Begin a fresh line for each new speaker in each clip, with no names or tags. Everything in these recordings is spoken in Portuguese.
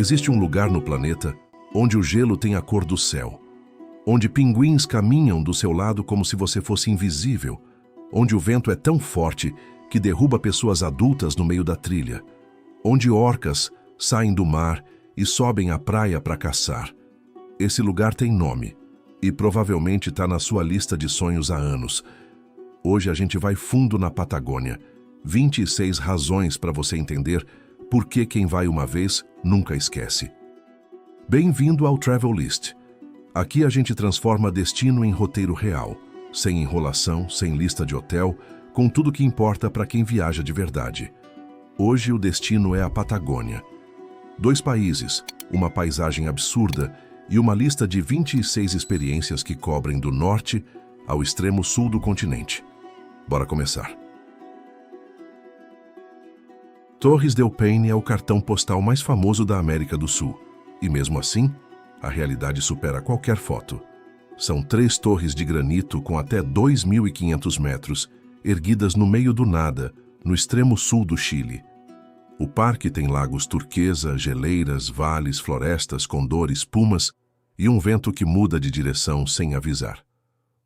Existe um lugar no planeta onde o gelo tem a cor do céu, onde pinguins caminham do seu lado como se você fosse invisível, onde o vento é tão forte que derruba pessoas adultas no meio da trilha, onde orcas saem do mar e sobem à praia para caçar. Esse lugar tem nome e provavelmente está na sua lista de sonhos há anos. Hoje a gente vai fundo na Patagônia. 26 razões para você entender por que quem vai uma vez nunca esquece. Bem-vindo ao Travel List. Aqui a gente transforma destino em roteiro real, sem enrolação, sem lista de hotel, com tudo que importa para quem viaja de verdade. Hoje o destino é a Patagônia. 2 países, uma paisagem absurda e uma lista de 26 experiências que cobrem do norte ao extremo sul do continente. Bora começar. Torres del Paine é o cartão postal mais famoso da América do Sul. E mesmo assim, a realidade supera qualquer foto. São 3 torres de granito com até 2.500 metros, erguidas no meio do nada, no extremo sul do Chile. O parque tem lagos turquesa, geleiras, vales, florestas, condores, pumas e um vento que muda de direção sem avisar.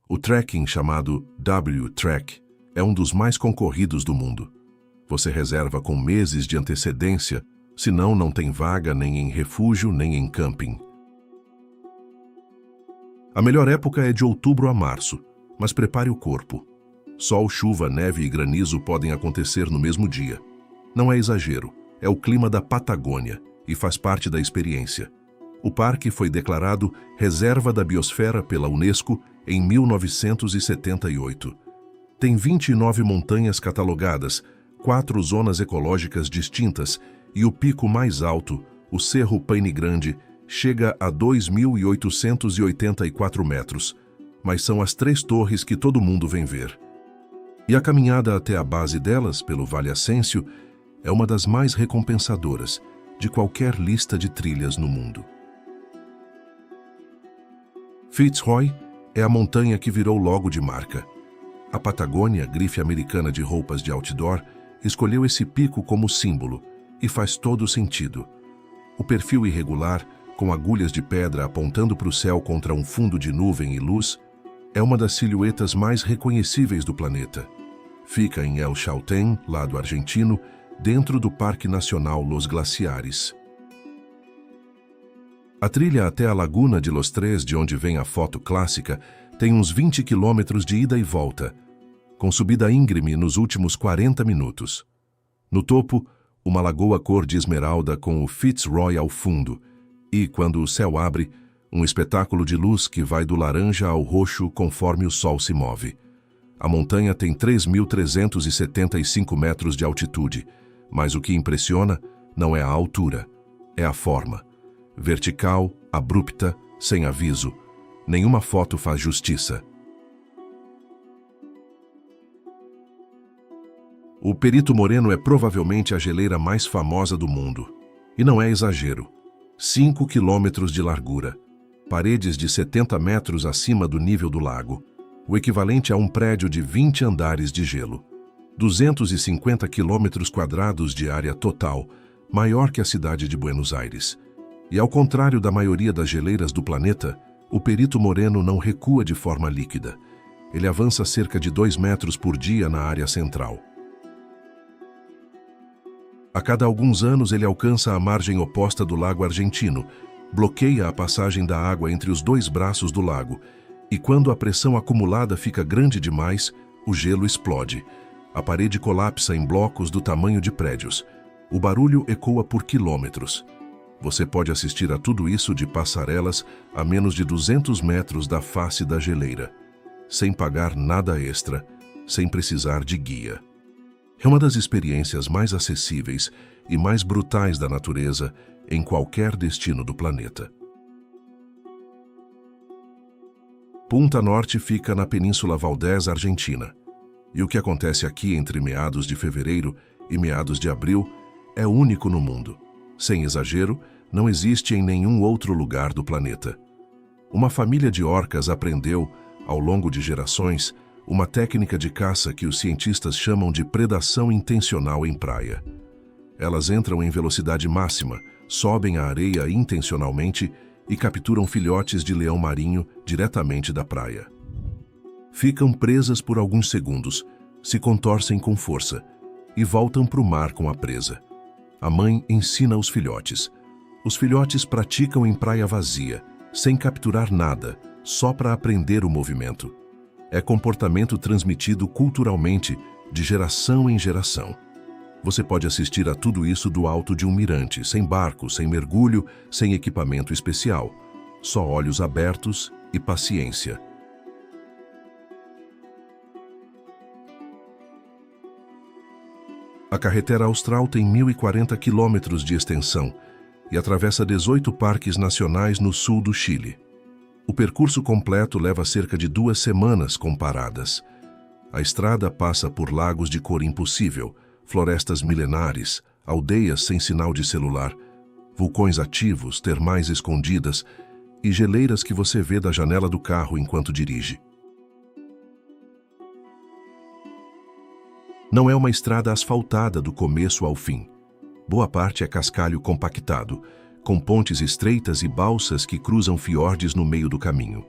O trekking chamado W-Trek é um dos mais concorridos do mundo. Você reserva com meses de antecedência, senão não tem vaga nem em refúgio nem em camping. A melhor época é de outubro a março, mas prepare o corpo. Sol, chuva, neve e granizo podem acontecer no mesmo dia. Não é exagero, é o clima da Patagônia e faz parte da experiência. O parque foi declarado Reserva da Biosfera pela Unesco em 1978. Tem 29 montanhas catalogadas, 4 zonas ecológicas distintas e o pico mais alto, o Cerro Paine Grande, chega a 2.884 metros, mas são as 3 torres que todo mundo vem ver. E a caminhada até a base delas, pelo Vale Ascencio, é uma das mais recompensadoras de qualquer lista de trilhas no mundo. Fitzroy é a montanha que virou logo de marca. A Patagônia, grife americana de roupas de outdoor, escolheu esse pico como símbolo, e faz todo sentido. O perfil irregular, com agulhas de pedra apontando para o céu contra um fundo de nuvem e luz, é uma das silhuetas mais reconhecíveis do planeta. Fica em El Chaltén, lado argentino, dentro do Parque Nacional Los Glaciares. A trilha até a Laguna de Los Tres, de onde vem a foto clássica, tem uns 20 quilômetros de ida e volta, com subida íngreme nos últimos 40 minutos. No topo, uma lagoa cor de esmeralda com o Fitzroy ao fundo e, quando o céu abre, um espetáculo de luz que vai do laranja ao roxo conforme o sol se move. A montanha tem 3.375 metros de altitude, mas o que impressiona não é a altura, é a forma. Vertical, abrupta, sem aviso. Nenhuma foto faz justiça. O Perito Moreno é provavelmente a geleira mais famosa do mundo. E não é exagero. 5 quilômetros de largura. Paredes de 70 metros acima do nível do lago. O equivalente a um prédio de 20 andares de gelo. 250 quilômetros quadrados de área total, maior que a cidade de Buenos Aires. E ao contrário da maioria das geleiras do planeta, o Perito Moreno não recua de forma líquida. Ele avança cerca de 2 metros por dia na área central. A cada alguns anos ele alcança a margem oposta do lago argentino, bloqueia a passagem da água entre os 2 braços do lago, e quando a pressão acumulada fica grande demais, o gelo explode. A parede colapsa em blocos do tamanho de prédios. O barulho ecoa por quilômetros. Você pode assistir a tudo isso de passarelas a menos de 200 metros da face da geleira, sem pagar nada extra, sem precisar de guia. É uma das experiências mais acessíveis e mais brutais da natureza em qualquer destino do planeta. Punta Norte fica na Península Valdés, Argentina. E o que acontece aqui entre meados de fevereiro e meados de abril é único no mundo. Sem exagero, não existe em nenhum outro lugar do planeta. Uma família de orcas aprendeu, ao longo de gerações, uma técnica de caça que os cientistas chamam de predação intencional em praia. Elas entram em velocidade máxima, sobem a areia intencionalmente e capturam filhotes de leão marinho diretamente da praia. Ficam presas por alguns segundos, se contorcem com força e voltam para o mar com a presa. A mãe ensina os filhotes. Os filhotes praticam em praia vazia, sem capturar nada, só para aprender o movimento. É comportamento transmitido culturalmente, de geração em geração. Você pode assistir a tudo isso do alto de um mirante, sem barco, sem mergulho, sem equipamento especial. Só olhos abertos e paciência. A carretera austral tem 1.040 quilômetros de extensão e atravessa 18 parques nacionais no sul do Chile. O percurso completo leva cerca de 2 semanas com paradas. A estrada passa por lagos de cor impossível, florestas milenares, aldeias sem sinal de celular, vulcões ativos, termais escondidas e geleiras que você vê da janela do carro enquanto dirige. Não é uma estrada asfaltada do começo ao fim. Boa parte é cascalho compactado, com pontes estreitas e balsas que cruzam fiordes no meio do caminho.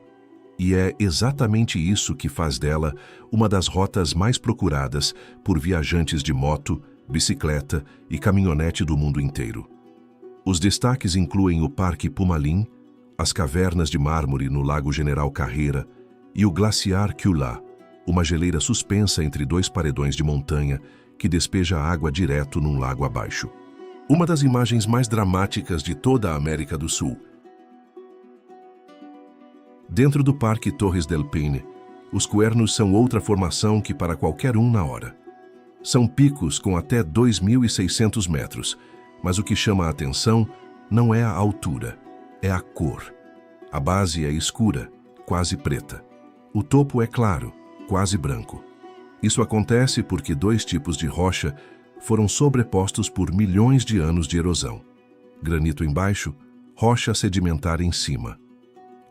E é exatamente isso que faz dela uma das rotas mais procuradas por viajantes de moto, bicicleta e caminhonete do mundo inteiro. Os destaques incluem o Parque Pumalim, as cavernas de mármore no Lago General Carreira e o Glaciar Quilá, uma geleira suspensa entre 2 paredões de montanha que despeja água direto num lago abaixo. Uma das imagens mais dramáticas de toda a América do Sul. Dentro do Parque Torres del Paine, os cuernos são outra formação que para qualquer um na hora. São picos com até 2.600 metros, mas o que chama a atenção não é a altura, é a cor. A base é escura, quase preta. O topo é claro, quase branco. Isso acontece porque 2 tipos de rocha foram sobrepostos por milhões de anos de erosão. Granito embaixo, rocha sedimentar em cima.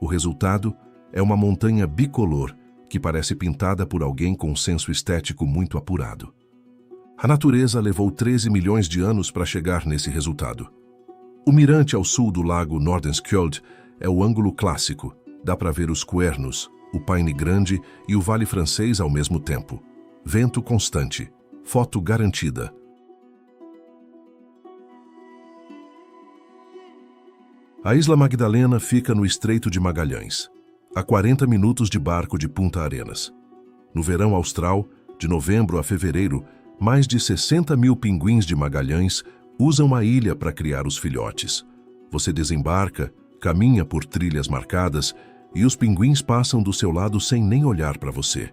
O resultado é uma montanha bicolor que parece pintada por alguém com um senso estético muito apurado. A natureza levou 13 milhões de anos para chegar nesse resultado. O mirante ao sul do lago Nordenskjöld é o ângulo clássico. Dá para ver os cuernos, o Paine Grande e o Vale Francês ao mesmo tempo. Vento constante. Foto garantida. A Isla Magdalena fica no Estreito de Magalhães, a 40 minutos de barco de Punta Arenas. No verão austral, de novembro a fevereiro, mais de 60 mil pinguins de Magalhães usam a ilha para criar os filhotes. Você desembarca, caminha por trilhas marcadas e os pinguins passam do seu lado sem nem olhar para você.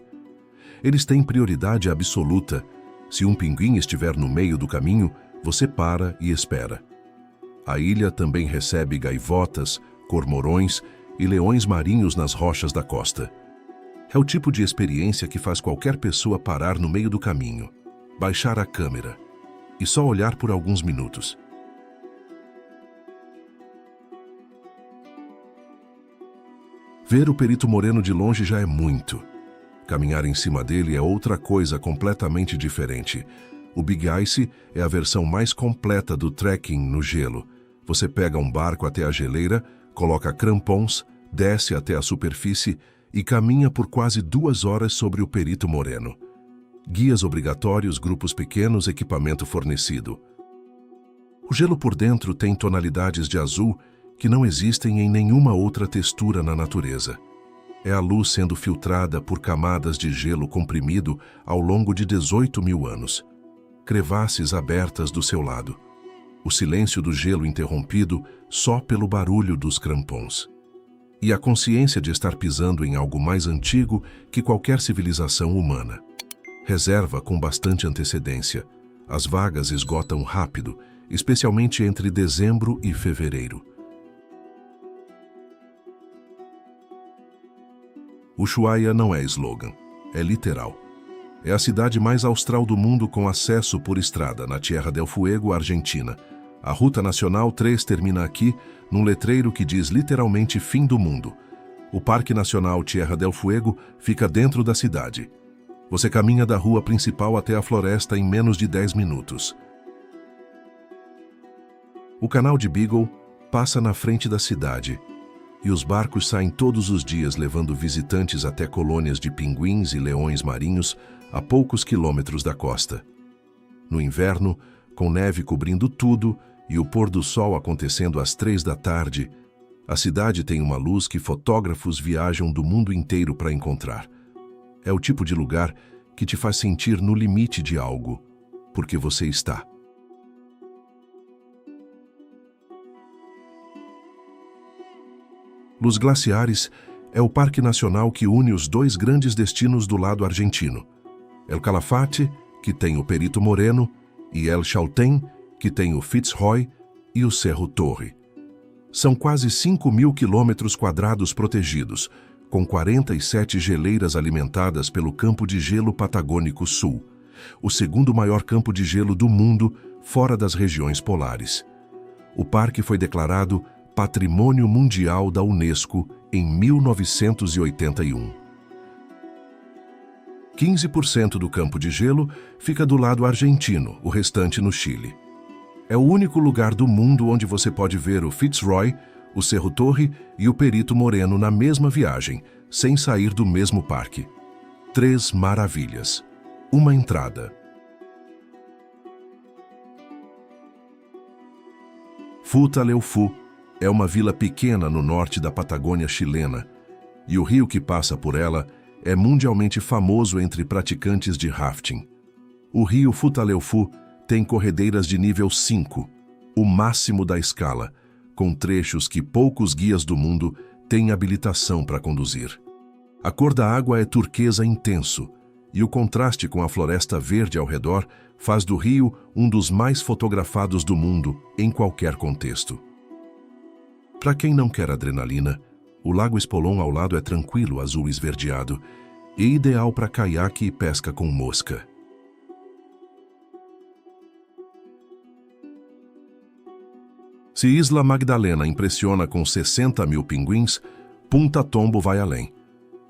Eles têm prioridade absoluta. Se um pinguim estiver no meio do caminho, você para e espera. A ilha também recebe gaivotas, cormorões e leões marinhos nas rochas da costa. É o tipo de experiência que faz qualquer pessoa parar no meio do caminho, baixar a câmera e só olhar por alguns minutos. Ver o Perito Moreno de longe já é muito. Caminhar em cima dele é outra coisa completamente diferente. O Big Ice é a versão mais completa do trekking no gelo. Você pega um barco até a geleira, coloca crampons, desce até a superfície e caminha por quase 2 horas sobre o Perito Moreno. Guias obrigatórios, grupos pequenos, equipamento fornecido. O gelo por dentro tem tonalidades de azul que não existem em nenhuma outra textura na natureza. É a luz sendo filtrada por camadas de gelo comprimido ao longo de 18 mil anos. Crevasses abertas do seu lado. O silêncio do gelo interrompido só pelo barulho dos crampons. E a consciência de estar pisando em algo mais antigo que qualquer civilização humana. Reserva com bastante antecedência. As vagas esgotam rápido, especialmente entre dezembro e fevereiro. Ushuaia não é slogan, é literal. É a cidade mais austral do mundo com acesso por estrada, na Tierra del Fuego, Argentina. A Ruta Nacional 3 termina aqui, num letreiro que diz literalmente fim do mundo. O Parque Nacional Tierra del Fuego fica dentro da cidade. Você caminha da rua principal até a floresta em menos de 10 minutos. O canal de Beagle passa na frente da cidade e os barcos saem todos os dias levando visitantes até colônias de pinguins e leões marinhos a poucos quilômetros da costa. No inverno, com neve cobrindo tudo e o pôr do sol acontecendo às 3 da tarde, a cidade tem uma luz que fotógrafos viajam do mundo inteiro para encontrar. É o tipo de lugar que te faz sentir no limite de algo, porque você está. Los Glaciares é o parque nacional que une os dois grandes destinos do lado argentino. El Calafate, que tem o Perito Moreno, e El Chaltén, que tem o Fitzroy e o Cerro Torre. São quase 5.000 quilômetros quadrados protegidos, com 47 geleiras alimentadas pelo Campo de Gelo Patagônico Sul, o segundo maior campo de gelo do mundo fora das regiões polares. O parque foi declarado Patrimônio Mundial da Unesco em 1981. 15% do campo de gelo fica do lado argentino, o restante no Chile. É o único lugar do mundo onde você pode ver o Fitzroy, o Cerro Torre e o Perito Moreno na mesma viagem, sem sair do mesmo parque. 3 maravilhas. Uma entrada. Futaleufú é uma vila pequena no norte da Patagônia chilena, e o rio que passa por ela é mundialmente famoso entre praticantes de rafting. O rio Futaleufú tem corredeiras de nível 5, o máximo da escala, com trechos que poucos guias do mundo têm habilitação para conduzir. A cor da água é turquesa intenso, e o contraste com a floresta verde ao redor faz do rio um dos mais fotografados do mundo em qualquer contexto. Para quem não quer adrenalina, o Lago Espolón ao lado é tranquilo, azul esverdeado, e ideal para caiaque e pesca com mosca. Se Isla Magdalena impressiona com 60.000 pinguins, Punta Tombo vai além.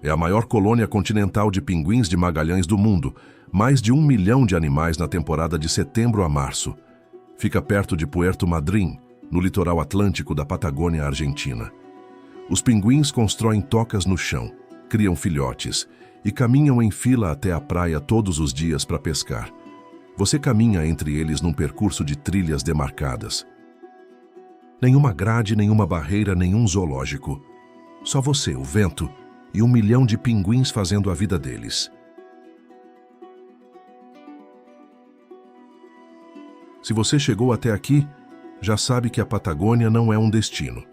É a maior colônia continental de pinguins de Magalhães do mundo, mais de 1 milhão de animais na temporada de setembro a março. Fica perto de Puerto Madryn, no litoral atlântico da Patagônia Argentina. Os pinguins constroem tocas no chão, criam filhotes e caminham em fila até a praia todos os dias para pescar. Você caminha entre eles num percurso de trilhas demarcadas. Nenhuma grade, nenhuma barreira, nenhum zoológico. Só você, o vento, e 1 milhão de pinguins fazendo a vida deles. Se você chegou até aqui, já sabe que a Patagônia não é um destino.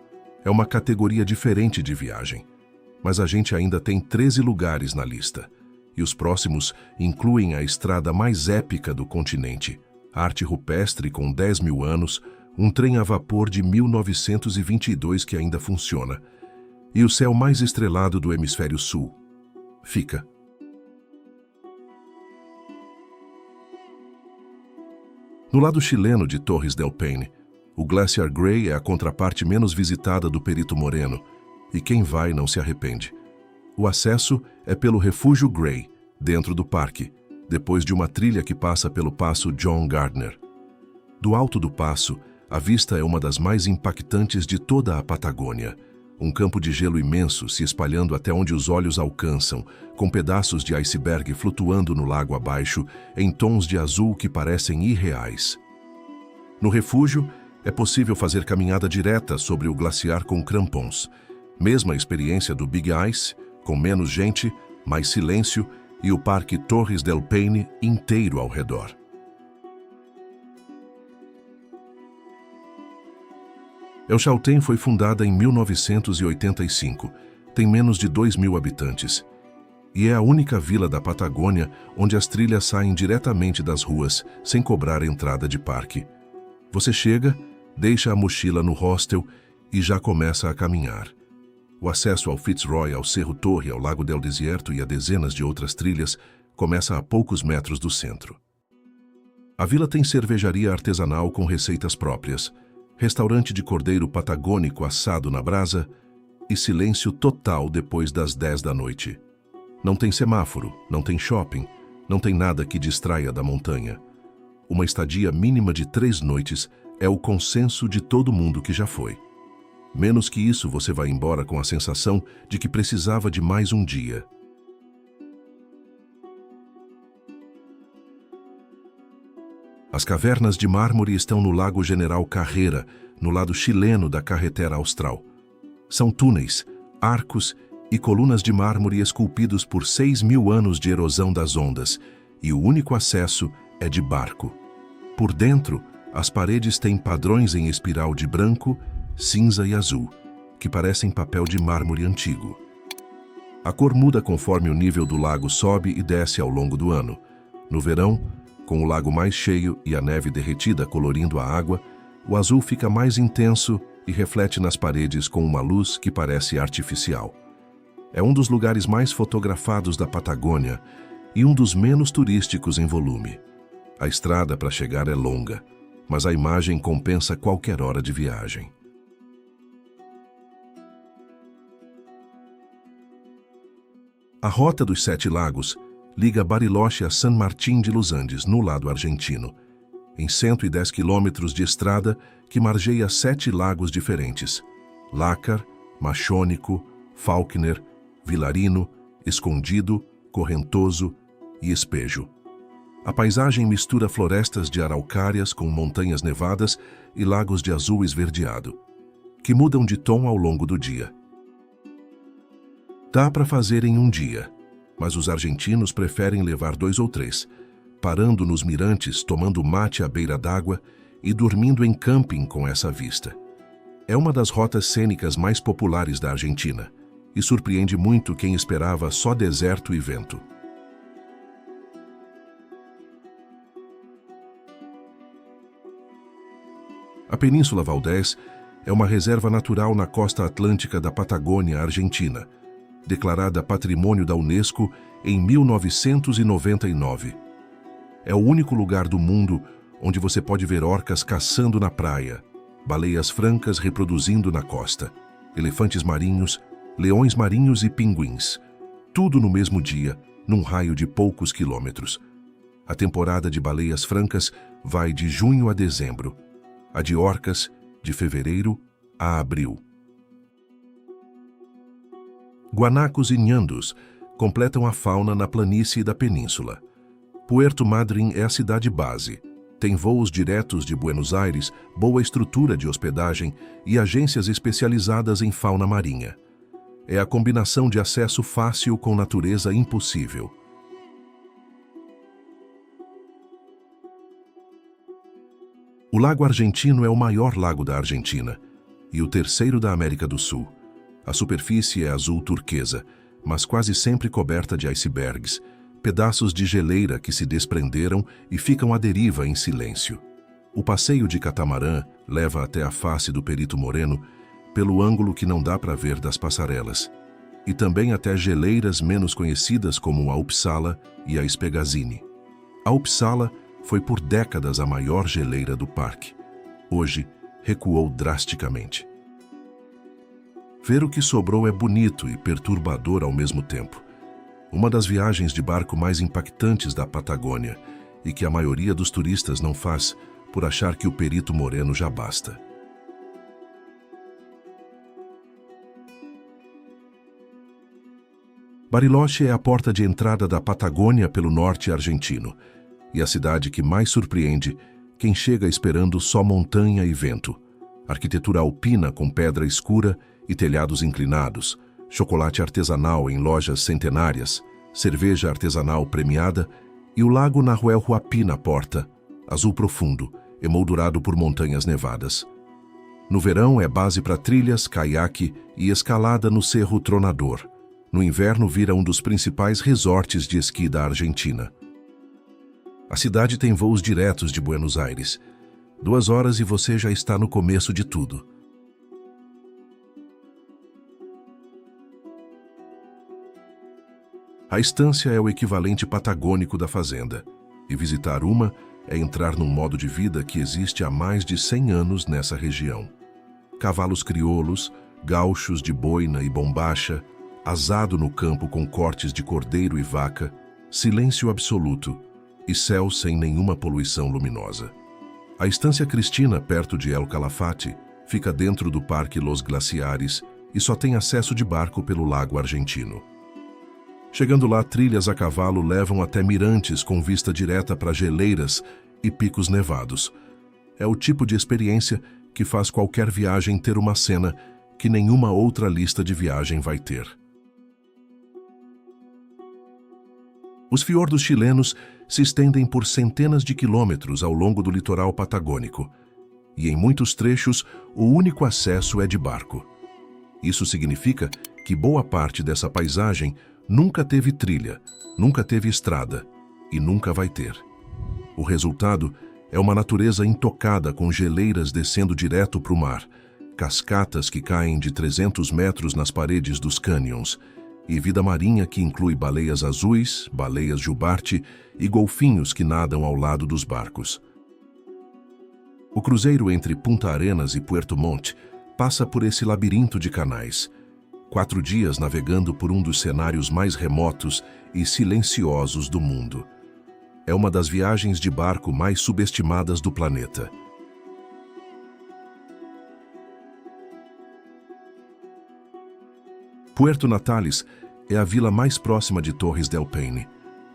É uma categoria diferente de viagem. Mas a gente ainda tem 13 lugares na lista. E os próximos incluem a estrada mais épica do continente, a arte rupestre com 10 mil anos, um trem a vapor de 1922 que ainda funciona, e o céu mais estrelado do hemisfério sul. Fica. No lado chileno de Torres del Paine, o Glaciar Grey é a contraparte menos visitada do Perito Moreno, e quem vai não se arrepende. O acesso é pelo Refúgio Grey, dentro do parque, depois de uma trilha que passa pelo Passo John Gardner. Do alto do passo, a vista é uma das mais impactantes de toda a Patagônia. Um campo de gelo imenso se espalhando até onde os olhos alcançam, com pedaços de iceberg flutuando no lago abaixo, em tons de azul que parecem irreais. No refúgio, é possível fazer caminhada direta sobre o glaciar com crampons. Mesma experiência do Big Ice, com menos gente, mais silêncio e o Parque Torres del Paine inteiro ao redor. El Chaltén foi fundada em 1985, tem menos de 2.000 habitantes, e é a única vila da Patagônia onde as trilhas saem diretamente das ruas, sem cobrar entrada de parque. Você chega, deixa a mochila no hostel e já começa a caminhar. O acesso ao Fitzroy, ao Cerro Torre, ao Lago del Desierto e a dezenas de outras trilhas começa a poucos metros do centro. A vila tem cervejaria artesanal com receitas próprias, restaurante de cordeiro patagônico assado na brasa e silêncio total depois das 10 da noite. Não tem semáforo, não tem shopping, não tem nada que distraia da montanha. Uma estadia mínima de 3 noites é o consenso de todo mundo que já foi. Menos que isso, você vai embora com a sensação de que precisava de mais um dia. As cavernas de mármore estão no Lago General Carrera, no lado chileno da Carretera Austral. São túneis, arcos e colunas de mármore esculpidos por 6.000 anos de erosão das ondas, e o único acesso é de barco. Por dentro, as paredes têm padrões em espiral de branco, cinza e azul, que parecem papel de mármore antigo. A cor muda conforme o nível do lago sobe e desce ao longo do ano. No verão, com o lago mais cheio e a neve derretida colorindo a água, o azul fica mais intenso e reflete nas paredes com uma luz que parece artificial. É um dos lugares mais fotografados da Patagônia e um dos menos turísticos em volume. A estrada para chegar é longa, mas a imagem compensa qualquer hora de viagem. A Rota dos Sete Lagos liga Bariloche a San Martín de los Andes, no lado argentino, em 110 quilômetros de estrada que margeia 7 lagos diferentes: Lácar, Machônico, Falkner, Vilarino, Escondido, Correntoso e Espejo. A paisagem mistura florestas de araucárias com montanhas nevadas e lagos de azul esverdeado, que mudam de tom ao longo do dia. Dá para fazer em um dia, mas os argentinos preferem levar 2 ou 3, parando nos mirantes, tomando mate à beira d'água e dormindo em camping com essa vista. É uma das rotas cênicas mais populares da Argentina e surpreende muito quem esperava só deserto e vento. A Península Valdés é uma reserva natural na costa atlântica da Patagônia Argentina, declarada Patrimônio da Unesco em 1999. É o único lugar do mundo onde você pode ver orcas caçando na praia, baleias francas reproduzindo na costa, elefantes marinhos, leões marinhos e pinguins, tudo no mesmo dia, num raio de poucos quilômetros. A temporada de baleias francas vai de junho a dezembro, a de orcas de fevereiro a abril. Guanacos e nhandos completam a fauna na planície da península. Puerto Madryn é a cidade base. Tem voos diretos de Buenos Aires, boa estrutura de hospedagem e agências especializadas em fauna marinha. É a combinação de acesso fácil com natureza impossível. O Lago Argentino é o maior lago da Argentina e o terceiro da América do Sul. A superfície é azul turquesa, mas quase sempre coberta de icebergs, pedaços de geleira que se desprenderam e ficam à deriva em silêncio. O passeio de catamarã leva até a face do Perito Moreno pelo ângulo que não dá para ver das passarelas, e também até geleiras menos conhecidas como a Uppsala e a Spegazzini. A Uppsala foi por décadas a maior geleira do parque. Hoje, recuou drasticamente. Ver o que sobrou é bonito e perturbador ao mesmo tempo. Uma das viagens de barco mais impactantes da Patagônia e que a maioria dos turistas não faz por achar que o Perito Moreno já basta. Bariloche é a porta de entrada da Patagônia pelo norte argentino e a cidade que mais surpreende quem chega esperando só montanha e vento. Arquitetura alpina com pedra escura e telhados inclinados, chocolate artesanal em lojas centenárias, cerveja artesanal premiada e o lago Nahuel Huapi na porta, azul profundo, emoldurado por montanhas nevadas. No verão é base para trilhas, caiaque e escalada no Cerro Tronador. No inverno vira um dos principais resorts de esqui da Argentina. A cidade tem voos diretos de Buenos Aires. 2 horas e você já está no começo de tudo. A estância é o equivalente patagônico da fazenda, e visitar uma é entrar num modo de vida que existe há mais de 100 anos nessa região. Cavalos crioulos, gauchos de boina e bombacha, asado no campo com cortes de cordeiro e vaca, silêncio absoluto e céu sem nenhuma poluição luminosa. A Estância Cristina, perto de El Calafate, fica dentro do Parque Los Glaciares e só tem acesso de barco pelo Lago Argentino. Chegando lá, trilhas a cavalo levam até mirantes com vista direta para geleiras e picos nevados. É o tipo de experiência que faz qualquer viagem ter uma cena que nenhuma outra lista de viagem vai ter. Os fiordos chilenos se estendem por centenas de quilômetros ao longo do litoral patagônico, e em muitos trechos o único acesso é de barco. Isso significa que boa parte dessa paisagem nunca teve trilha, nunca teve estrada e nunca vai ter. O resultado é uma natureza intocada com geleiras descendo direto para o mar, cascatas que caem de 300 metros nas paredes dos cânions, e vida marinha que inclui baleias azuis, baleias jubarte e golfinhos que nadam ao lado dos barcos. O cruzeiro entre Punta Arenas e Puerto Montt passa por esse labirinto de canais, 4 dias navegando por um dos cenários mais remotos e silenciosos do mundo. É uma das viagens de barco mais subestimadas do planeta. Puerto Natales é a vila mais próxima de Torres del Paine.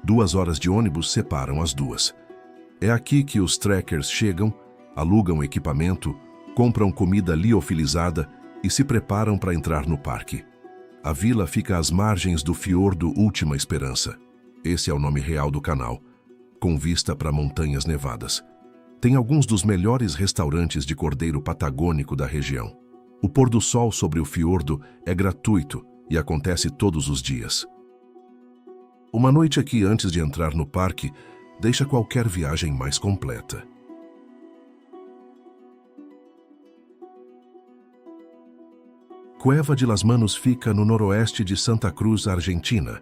2 horas de ônibus separam as duas. É aqui que os trekkers chegam, alugam equipamento, compram comida liofilizada e se preparam para entrar no parque. A vila fica às margens do fiordo Última Esperança. Esse é o nome real do canal, com vista para montanhas nevadas. Tem alguns dos melhores restaurantes de cordeiro patagônico da região. O pôr do sol sobre o fiordo é gratuito e acontece todos os dias. Uma noite aqui antes de entrar no parque deixa qualquer viagem mais completa. Cueva de las Manos fica no noroeste de Santa Cruz, Argentina,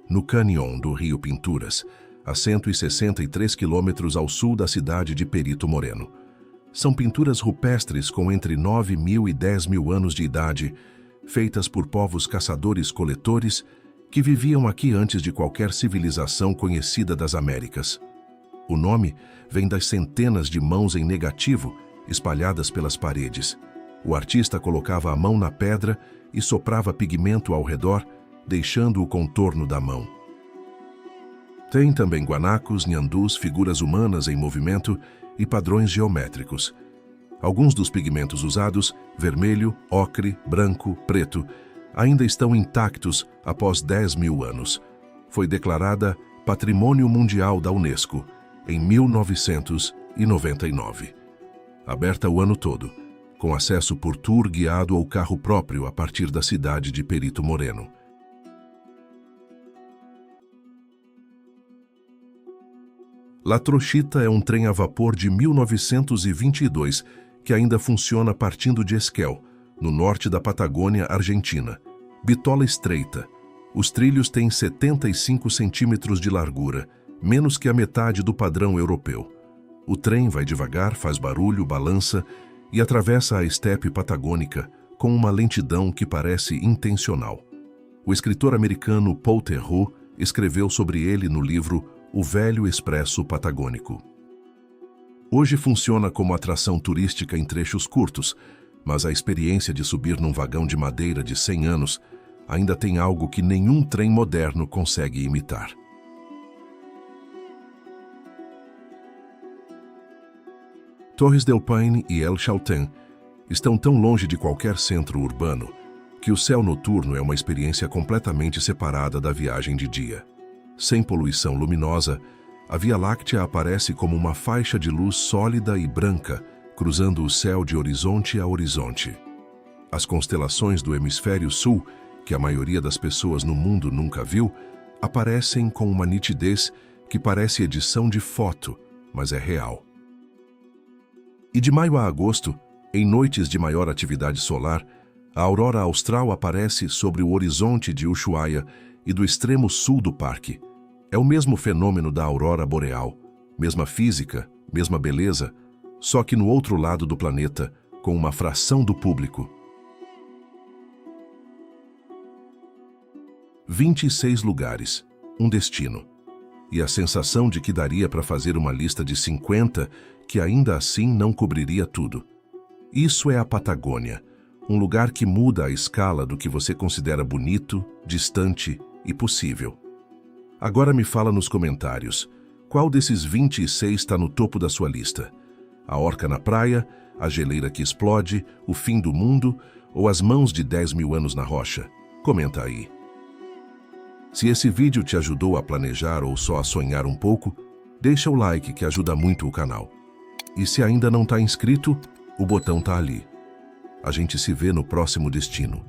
no cânion do Rio Pinturas, a 163 quilômetros ao sul da cidade de Perito Moreno. São pinturas rupestres com entre 9.000 e 10.000 anos de idade, feitas por povos caçadores-coletores que viviam aqui antes de qualquer civilização conhecida das Américas. O nome vem das centenas de mãos em negativo espalhadas pelas paredes. O artista colocava a mão na pedra e soprava pigmento ao redor, deixando o contorno da mão. Tem também guanacos, nhandus, figuras humanas em movimento e padrões geométricos. Alguns dos pigmentos usados, vermelho, ocre, branco, preto, ainda estão intactos após 10.000 anos. Foi declarada Patrimônio Mundial da Unesco em 1999. Aberta o ano todo, com acesso por tour guiado ou carro próprio a partir da cidade de Perito Moreno. La Trochita é um trem a vapor de 1922 que ainda funciona partindo de Esquel, no norte da Patagônia Argentina. Bitola estreita. Os trilhos têm 75 centímetros de largura, menos que a metade do padrão europeu. O trem vai devagar, faz barulho, balança e atravessa a estepe patagônica com uma lentidão que parece intencional. O escritor americano Paul Theroux escreveu sobre ele no livro O Velho Expresso Patagônico. Hoje funciona como atração turística em trechos curtos, mas a experiência de subir num vagão de madeira de 100 anos ainda tem algo que nenhum trem moderno consegue imitar. Torres del Paine e El Chaltén estão tão longe de qualquer centro urbano que o céu noturno é uma experiência completamente separada da viagem de dia. Sem poluição luminosa, a Via Láctea aparece como uma faixa de luz sólida e branca, cruzando o céu de horizonte a horizonte. As constelações do hemisfério sul, que a maioria das pessoas no mundo nunca viu, aparecem com uma nitidez que parece edição de foto, mas é real. E de maio a agosto, em noites de maior atividade solar, a aurora austral aparece sobre o horizonte de Ushuaia e do extremo sul do parque. É o mesmo fenômeno da aurora boreal, mesma física, mesma beleza, só que no outro lado do planeta, com uma fração do público. 26 lugares, um destino. e a sensação de que daria para fazer uma lista de 50 que ainda assim não cobriria tudo. Isso é a Patagônia, um lugar que muda a escala do que você considera bonito, distante e possível. Agora me fala nos comentários, qual desses 26 está no topo da sua lista? A orca na praia, a geleira que explode, o fim do mundo ou as mãos de 10 mil anos na rocha? Comenta aí. Se esse vídeo te ajudou a planejar ou só a sonhar um pouco, deixa o like que ajuda muito o canal. E se ainda não está inscrito, o botão está ali. A gente se vê no próximo destino.